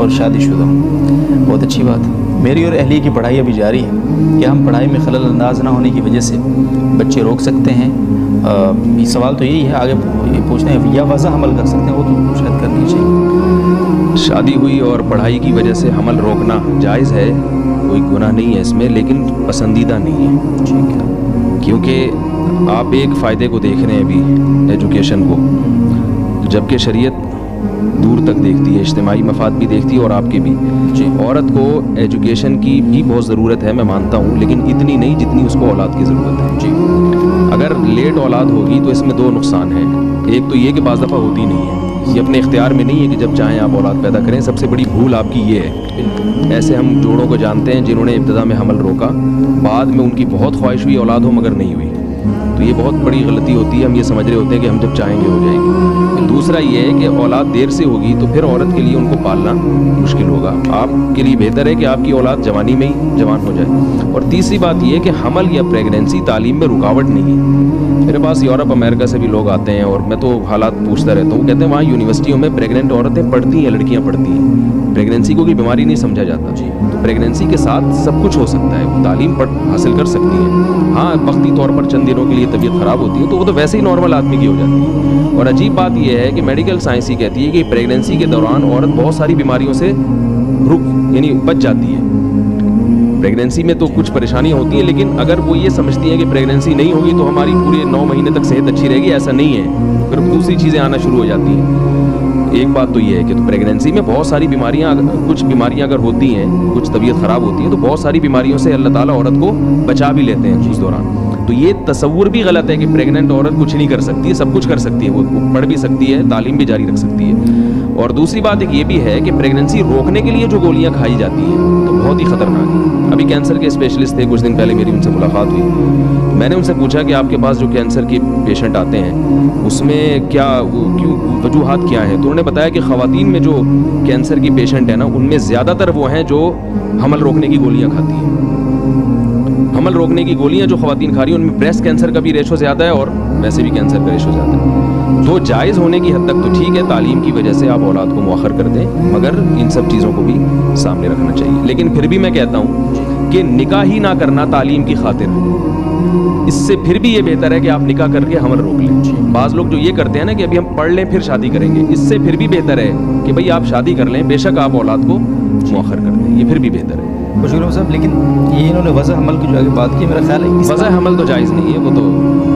اور شادی شدہ ہوں. بہت اچھی بات. میری اور اہلیہ کی پڑھائی ابھی جاری ہے. کیا ہم پڑھائی میں خلل انداز نہ ہونے کی وجہ سے بچے روک سکتے ہیں؟ سوال تو یہی ہے. آگے یہ پوچھتے ہیں یا وضع حمل کر سکتے ہیں, وہ تو شاید کرنی چاہیے. شادی ہوئی اور پڑھائی کی وجہ سے حمل روکنا جائز ہے, کوئی گناہ نہیں ہے اس میں, لیکن پسندیدہ نہیں ہے. ٹھیک ہے. کیونکہ آپ ایک فائدے کو دیکھ رہے ہیں ابھی ایجوکیشن کو, جبکہ شریعت دور تک دیکھتی ہے, اجتماعی مفاد بھی دیکھتی ہے اور آپ کے بھی. جی. عورت کو ایجوکیشن کی بھی بہت ضرورت ہے, میں مانتا ہوں, لیکن اتنی نہیں جتنی اس کو اولاد کی ضرورت ہے. جی. اگر لیٹ اولاد ہوگی تو اس میں دو نقصان ہیں. ایک تو یہ کہ بعض دفعہ ہوتی نہیں ہے, یہ اپنے اختیار میں نہیں ہے کہ جب چاہیں آپ اولاد پیدا کریں. سب سے بڑی بھول آپ کی یہ ہے. ایسے ہم جوڑوں کو جانتے ہیں جنہوں نے ابتدا میں حمل روکا, بعد میں ان کی بہت خواہش ہوئی اولاد ہو مگر نہیں ہوئی. تو یہ بہت بڑی غلطی ہوتی ہے. ہم یہ سمجھ رہے ہوتے ہیں کہ ہم جب چاہیں گے ہو جائے گی. دوسرا یہ ہے کہ اولاد دیر سے ہوگی تو پھر عورت کے لیے ان کو پالنا مشکل ہوگا. آپ کے لیے بہتر ہے کہ آپ کی اولاد جوانی میں ہی جوان ہو جائے. اور تیسری بات یہ ہے کہ حمل یا پریگنینسی تعلیم میں رکاوٹ نہیں ہے. میرے پاس یورپ امریکہ سے بھی لوگ آتے ہیں اور میں تو حالات پوچھتا رہتا ہوں. کہتے ہیں وہاں یونیورسٹیوں میں پریگننٹ عورتیں پڑھتی ہیں, لڑکیاں پڑھتی ہیں. پریگنینسی کو کوئی بیماری نہیں سمجھا جاتا. جی. تو پریگنینسی کے ساتھ سب کچھ ہو سکتا ہے, وہ تعلیم حاصل کر سکتی ہیں. ہاں وقتی طور پر چند دنوں کے لیے طبیعت خراب ہوتی ہے تو وہ تو ویسے ہی نارمل آدمی کی ہو جاتی ہے. اور عجیب بات یہ ہے کہ میڈیکل سائنس ہی کہتی ہے کہ پریگنینسی کے دوران عورت بہت ساری بیماریوں سے یعنی بچ جاتی ہے. پریگنینسی میں تو کچھ پریشانیاں ہوتی ہیں, لیکن اگر وہ یہ سمجھتی ہیں کہ پریگنینسی نہیں ہوگی تو ہماری پورے 9 مہینے تک صحت اچھی رہے گی, ایسا نہیں ہے. پھر دوسری چیزیں آنا شروع ہو جاتی ہیں. ایک بات تو یہ ہے کہ پریگنینسی میں بہت ساری بیماریاں, کچھ بیماریاں اگر ہوتی ہیں, کچھ طبیعت خراب ہوتی ہے, تو بہت ساری بیماریوں سے اللہ تعالیٰ عورت کو بچا بھی لیتے ہیں اس دوران. تو یہ تصور بھی غلط ہے کہ پریگننٹ عورت کچھ نہیں کر سکتی ہے. سب کچھ کر سکتی ہے, وہ پڑھ بھی سکتی ہے, تعلیم بھی جاری رکھ سکتی ہے. اور دوسری بات ایک یہ بھی ہے کہ پریگننسی روکنے کے لیے جو گولیاں کھائی جاتی ہیں تو بہت ہی خطرناک ہیں. ابھی کینسر کے اسپیشلسٹ تھے, کچھ دن پہلے میری ان سے ملاقات ہوئی. میں نے ان سے پوچھا کہ آپ کے پاس جو کینسر کے پیشنٹ آتے ہیں اس میں کیا وجوہات کیا ہیں, تو انہوں نے بتایا کہ خواتین میں جو کینسر کی پیشنٹ ہیں نا, ان میں زیادہ تر وہ ہیں جو حمل روکنے کی گولیاں کھاتی ہیں. حمل روکنے کی گولیاں جو خواتین کھا رہی ہیں ان میں بریسٹ کینسر کا بھی ریشو زیادہ ہے اور ویسے بھی کینسر کا ریشو زیادہ ہے. تو جائز ہونے کی حد تک تو ٹھیک ہے, تعلیم کی وجہ سے آپ اولاد کو مؤخر کر دیں, مگر ان سب چیزوں کو بھی سامنے رکھنا چاہیے. لیکن پھر بھی میں کہتا ہوں کہ نکاح ہی نہ کرنا تعلیم کی خاطر, اس سے پھر بھی یہ بہتر ہے کہ آپ نکاح کر کے حمل روک لیں. بعض لوگ جو یہ کرتے ہیں نا کہ ابھی ہم پڑھ لیں پھر شادی کریں گے, اس سے پھر بھی بہتر ہے کہ بھئی آپ شادی کر لیں, بے شک آپ اولاد کو مؤخر کر دیں, یہ پھر بھی بہتر ہے. شکریہ صاحب. لیکن یہ انہوں نے وضع حمل کی جو آگے بات کی, میرا خیال ہے وضع حمل تو جائز نہیں ہے, وہ تو